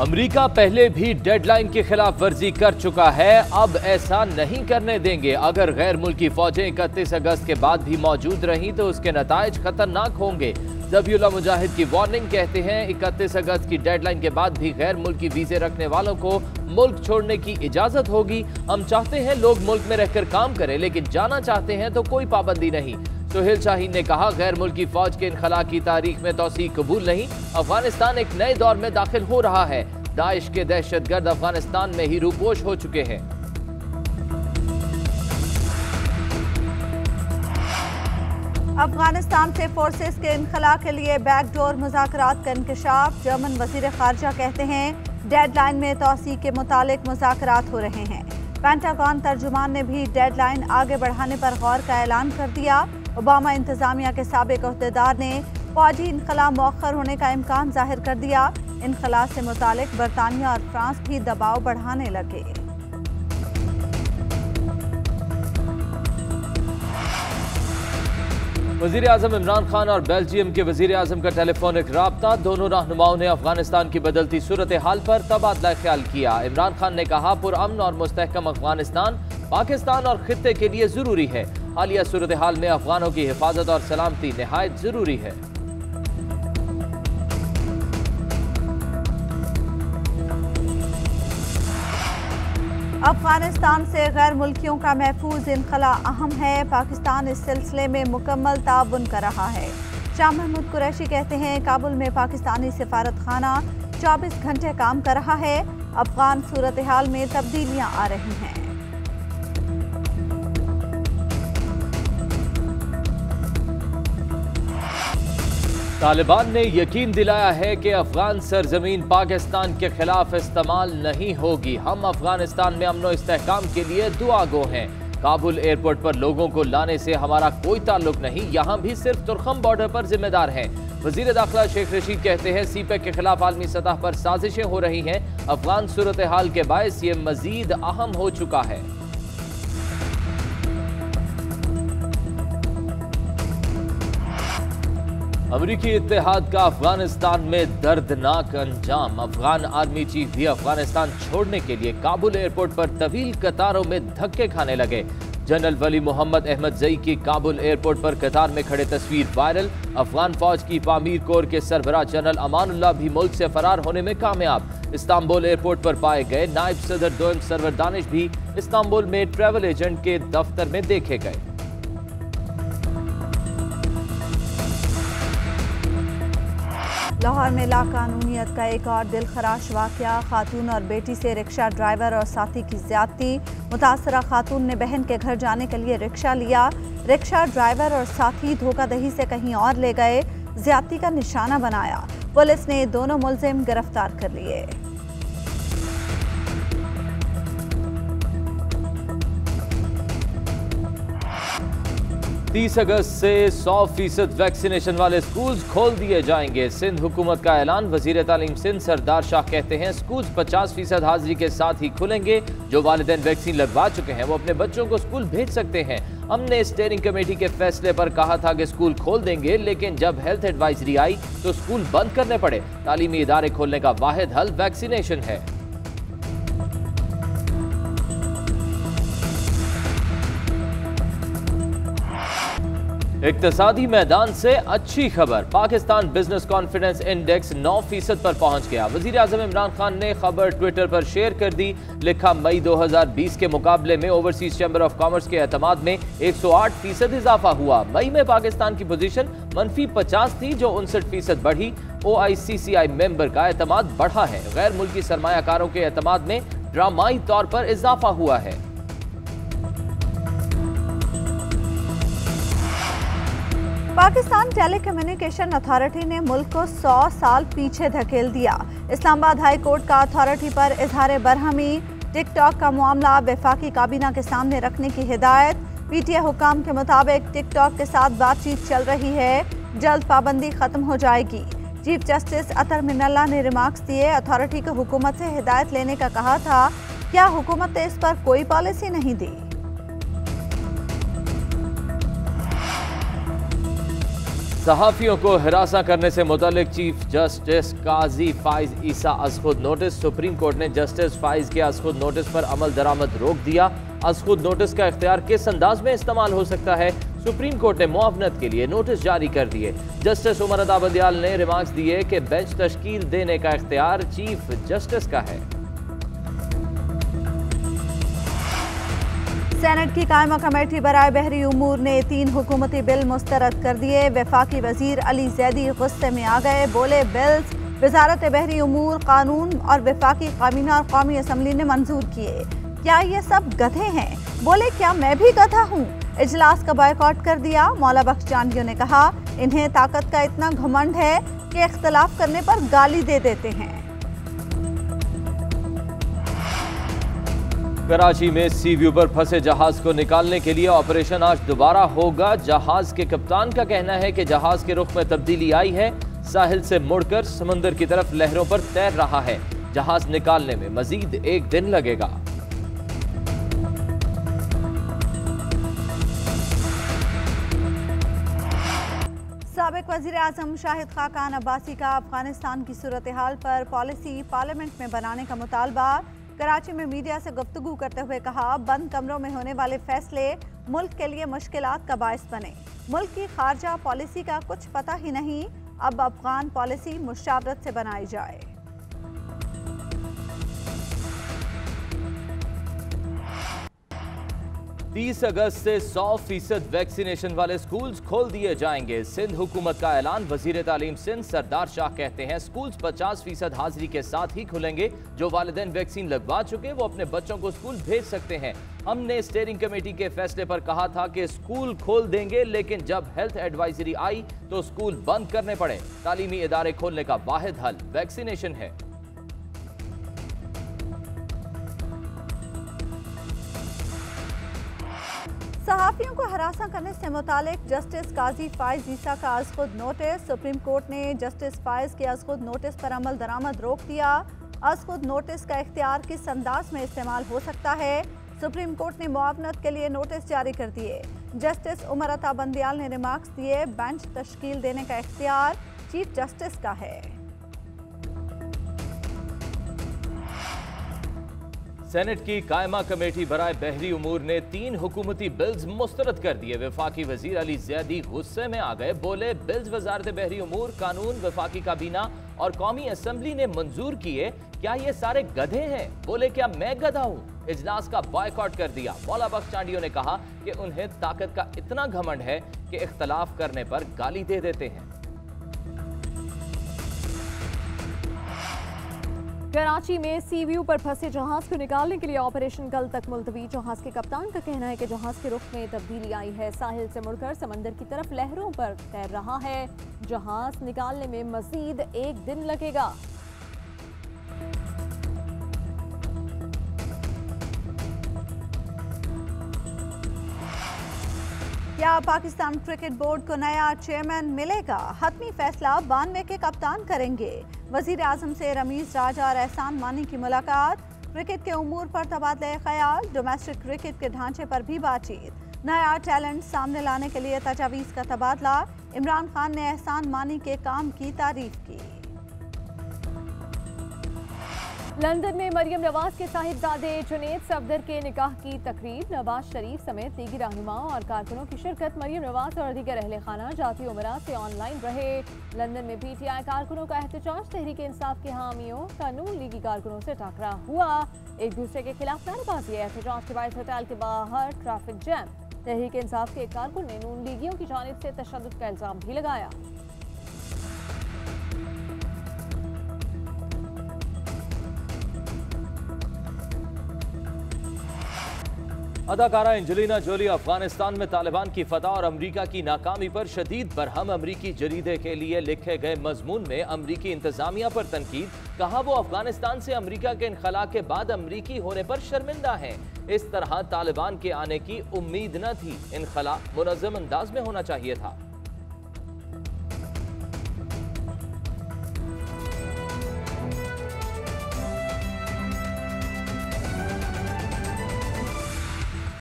America पहले भी deadline की खिलाफ वर्जी कर चुका है, अब ऐसा नहीं करने देंगे। अगर गैर मुल्की फौजें 31 अगस्त के बाद भी मौजूद रहीं तो उसके नताइज खतरनाक होंगे। ज़बीउल्लाह मुजाहिद की वार्निंग, कहते हैं 31 अगस्त की डेडलाइन के बाद भी गैर मुल्की वीजे रखने वालों को मुल्क छोड़ने की इजाजत होगी। हम चाहते हैं लोग मुल्क में रहकर काम करें, लेकिन जाना चाहते हैं तो कोई पाबंदी नहीं। सुहेल शाहीन ने कहा, गैर मुल्की फौज के इनखला की तारीख में तौसीक कबूल नहीं। अफगानिस्तान एक नए दौर में दाखिल हो रहा है। दाइश के दहशतगर्द अफगानिस्तान में ही रूपोश हो चुके हैं। अफगानिस्तान से फोर्सेस के इनखला के लिए बैकडोर मुज़ाकरात का इंकशाफ। जर्मन वज़ीर ख़ारजा कहते हैं डेडलाइन में तौसीक के मुतालिक मुज़ाकरात हो रहे हैं। पेंटागन तर्जुमान ने भी डेडलाइन आगे बढ़ाने पर गौर का ऐलान कर दिया। ओबामा इंतजामिया के साबिक अहदेदार ने फौजी इनखला मौखर होने का इम्कान जाहिर कर दिया। इनखला से मुतालिक बरतानिया और फ्रांस भी दबाव बढ़ाने लगे। वज़ीर आज़म इमरान खान और बेल्जियम के वज़ीर आज़म का टेलीफोनिक राब्ता। दोनों रहनुमाओं ने अफगानिस्तान की बदलती सूरत हाल पर तबादला ख्याल किया। इमरान खान ने कहा, पुरअमन और मुस्तहकम अफगानिस्तान पाकिस्तान और खित्ते के लिए जरूरी है। हालिया सूरत हाल में अफगानों की हिफाजत और सलामती निहायत जरूरी है। अफगानिस्तान से गैर मुल्कियों का महफूज इनखला अहम है। पाकिस्तान इस सिलसिले में मुकम्मल ताउन कर रहा है। शाह महमूद कुरैशी कहते हैं, काबुल में पाकिस्तानी सिफारत खाना 24 घंटे काम कर रहा है। अफगान सूरत हाल में तब्दीलियां आ रही हैं। तालिबान ने यकीन दिलाया है कि अफगान सरजमीन पाकिस्तान के खिलाफ इस्तेमाल नहीं होगी। हम अफगानिस्तान में अमन व इस्तेहकाम के लिए दुआ गो हैं। काबुल एयरपोर्ट पर लोगों को लाने से हमारा कोई ताल्लुक नहीं, यहाँ भी सिर्फ तुर्खम बॉर्डर पर जिम्मेदार हैं। वजीर दाखिला शेख रशीद कहते हैं, सीपेक के खिलाफ आलमी सतह पर साजिशें हो रही हैं। अफगान सूरत हाल के बायस ये मजीद अहम हो चुका है। अमरीकी इत्तेहाद का अफगानिस्तान में दर्दनाक अंजाम। अफगान आर्मी चीफ भी अफगानिस्तान छोड़ने के लिए काबुल एयरपोर्ट पर तवील कतारों में धक्के खाने लगे। जनरल वली मोहम्मद अहमद जई की काबुल एयरपोर्ट पर कतार में खड़े तस्वीर वायरल। अफगान फौज की पामीर कोर के सरबराह जनरल अमानुल्लाह भी मुल्क से फरार होने में कामयाब। इस्तांबुल एयरपोर्ट पर पाए गए नायब सदर दोयम सरवर दानिश भी इस्तांबुल में ट्रैवल एजेंट के दफ्तर में देखे गए। लाहौर में लाकानूनियत का एक और दिलखराश वाकया। खातून और बेटी से रिक्शा ड्राइवर और साथी की ज्यादती। मुतासरा खातून ने बहन के घर जाने के लिए रिक्शा लिया। रिक्शा ड्राइवर और साथी धोखाधड़ी से कहीं और ले गए, ज्यादती का निशाना बनाया। पुलिस ने दोनों मुलजिम गिरफ्तार कर लिए। 30 अगस्त से 100% वैक्सीनेशन वाले स्कूल्स खोल दिए जाएंगे। सिंध हुकूमत का ऐलान। वजीर तालीम सिंध सरदार शाह कहते हैं, स्कूल्स 50% हाजिरी के साथ ही खुलेंगे। जो वालिदैन वैक्सीन लगवा चुके हैं वो अपने बच्चों को स्कूल भेज सकते हैं। हमने स्टीयरिंग कमेटी के फैसले पर कहा था कि स्कूल खोल देंगे, लेकिन जब हेल्थ एडवाइजरी आई तो स्कूल बंद करने पड़े। तालीमी इदारे खोलने का वाहिद हल वैक्सीनेशन है। इक्तिसादी मैदान से अच्छी खबर। पाकिस्तान बिजनेस कॉन्फिडेंस इंडेक्स 9% पर पहुंच गया। वजीर आज़म इमरान खान ने खबर ट्विटर पर शेयर कर दी। लिखा, मई 2020 के मुकाबले में ओवरसीज चैम्बर ऑफ कॉमर्स के एतमाद में 108% इजाफा हुआ। मई में पाकिस्तान की पोजीशन -50 थी, जो 59% बढ़ी। OICCI मेंबर का एतमाद बढ़ा है। गैर मुल्की सरमायाकारों के एतमाद में ड्रामाई तौर पर इजाफा हुआ है। पाकिस्तान टेलीकम्युनिकेशन अथॉरिटी ने मुल्क को 100 साल पीछे धकेल दिया। इस्लामाबाद हाई कोर्ट का अथॉरिटी पर इजहार बरहमी। टिकटॉक का मामला वफाकी काबीना के सामने रखने की हिदायत। PTA हुकाम के मुताबिक टिकटॉक के साथ बातचीत चल रही है, जल्द पाबंदी खत्म हो जाएगी। चीफ जस्टिस अतर मिनल्ला ने रिमार्क्स दिए। अथॉरिटी को हुकूमत से हिदायत लेने का कहा था, क्या हुकूमत ने इस पर कोई पॉलिसी नहीं दी? सहाफियों को हिरासा करने से मुतालिक चीफ जस्टिस काजी फाइज ईसा असखुद नोटिस। सुप्रीम कोर्ट ने जस्टिस फाइज के असखुद नोटिस पर अमल दरामद रोक दिया। असखुद नोटिस का इख्तियार किस अंदाज में इस्तेमाल हो सकता है, सुप्रीम कोर्ट ने मुआवनत के लिए नोटिस जारी कर दिए। जस्टिस उमर अता बंदियाल ने रिमार्क्स दिए कि बेंच तश्कील देने का इख्तियार चीफ जस्टिस का है। सेनेट की कायमा कमेटी बराए बहरी उमूर ने 3 हुकूमती बिल मुस्तरद कर दिए। वफाकी वजीर अली जैदी गुस्से में आ गए, बोले बिल्स वजारत बहरी उमूर, कानून और वफाकी काबीना और कौमी असम्बली ने मंजूर किए। क्या ये सब गधे हैं? बोले क्या मैं भी गधा हूँ? इजलास का बॉयकॉट कर दिया। मौला बख्श जांडियों ने कहा इन्हें ताकत का इतना घमंड है कि इख्तलाफ करने पर गाली दे देते हैं। कराची में सी व्यू पर फंसे जहाज को निकालने के लिए ऑपरेशन आज दोबारा होगा। जहाज के कप्तान का कहना है कि जहाज के रुख में तब्दीली आई है, साहिल से मुड़कर समंदर की तरफ लहरों पर तैर रहा है। जहाज निकालने में मजीद 1 दिन लगेगा। साबिक वज़ीर आज़म शाहिद खाकान अब्बासी का अफगानिस्तान की सूरत हाल पर पॉलिसी पार्लियामेंट में बनाने का मुतालबा। कराची में मीडिया से गुफ्तगू करते हुए कहा बंद कमरों में होने वाले फैसले मुल्क के लिए मुश्किलात का बायस बने। मुल्क की खारजा पॉलिसी का कुछ पता ही नहीं, अब अफगान पॉलिसी मुशावरत से बनाई जाए। तीस अगस्त से 100% वैक्सीनेशन वाले स्कूल्स खोल दिए जाएंगे। सिंध हुकूमत का ऐलान। वजीर तालीम सिंध सरदार शाह कहते हैं स्कूल्स 50% हाजिरी के साथ ही खुलेंगे। जो वालिदैन वैक्सीन लगवा चुके वो अपने बच्चों को स्कूल भेज सकते हैं। हमने स्टीयरिंग कमेटी के फैसले पर कहा था कि स्कूल खोल देंगे, लेकिन जब हेल्थ एडवाइजरी आई तो स्कूल बंद करने पड़े। तालीमी इदारे खोलने का वाहिद हल वैक्सीनेशन है। सहाफियों को हरासा करने से मुतालिक जस्टिस काजी फाइज ईसा का असखुद नोटिस। सुप्रीम कोर्ट ने जस्टिस फाइज के असखुद नोटिस पर अमल दरामद रोक दिया। असखुद नोटिस का इख्तियार किस अंदाज में इस्तेमाल हो सकता है, सुप्रीम कोर्ट ने मुआवनत के लिए नोटिस जारी कर दिए। जस्टिस उमर अता बंदियाल ने रिमार्क्स दिए बेंच तश्कील देने का इख्तियार चीफ जस्टिस का है। सेनेट की कायमा कमेटी बराए बहरी उमूर ने 3 हुकूमती बिल्स मुस्तरद कर दिए। वफाकी वजीर अली जैदी गुस्से में आ गए, बोले बिल्स वजारत बहरी उमूर, कानून, वफाकी काबीना और कौमी असम्बली ने मंजूर किए। क्या ये सारे गधे हैं? बोले क्या मैं गधा हूँ? इजलास का बॉयकॉट कर दिया। मौला बख्श जांडियों ने कहा कि उन्हें ताकत का इतना घमंड है कि इख्तलाफ करने पर गाली दे देते हैं। कराची में सी व्यू पर फंसे जहाज को निकालने के लिए ऑपरेशन कल तक मुलतवी। जहाज के कप्तान का कहना है कि जहाज के रुख में तब्दीली आई है, साहिल से मुड़कर समंदर की तरफ लहरों पर तैर रहा है। जहाज निकालने में मजीद 1 दिन लगेगा। क्या पाकिस्तान क्रिकेट बोर्ड को नया चेयरमैन मिलेगा? हतमी फैसला 92 के कप्तान करेंगे। वजीर आजम से रमीज राजा और एहसान मानी की मुलाकात। क्रिकेट के उमूर पर तबादले ख्याल। डोमेस्टिक क्रिकेट के ढांचे पर भी बातचीत। नया टैलेंट सामने लाने के लिए तजावीज़ का तबादला। इमरान खान ने एहसान मानी के काम की तारीफ की। लंदन में मरियम नवाज के साहिबजादे जुनैद सफदर के निकाह की तकरीब। नवाज शरीफ समेत दीगर रहनुमाओं और कारकुनों की शिरकत। मरियम नवाज और दीगर अहले खाना जाती उमरा से ऑनलाइन रहे। लंदन में PTI कारकुनों का एहतजाज। तहरीक इंसाफ के हामियों का नून लीगी कारकुनों से टकरा हुआ। एक दूसरे के खिलाफ नारेबाजी। एहतजाज के बाद होटल के बाहर ट्रैफिक जैम। तहरीक इंसाफ के एक कारकुन ने नून लीगियों की जानिब से तशद्दुद का इल्जाम भी लगाया। अदाकारा एंजेलिना जोली अफगानिस्तान में तालिबान की फतह और अमरीका की नाकामी पर शदीद बरहम। अमरीकी जरीदे के लिए लिखे गए मजमून में अमरीकी इंतजामिया पर तनकीद। कहा वो अफगानिस्तान से अमरीका के इनखला के बाद अमरीकी होने पर शर्मिंदा हैं। इस तरह तालिबान के आने की उम्मीद न थी। इनखला मुनज़्ज़म अंदाज में होना चाहिए था।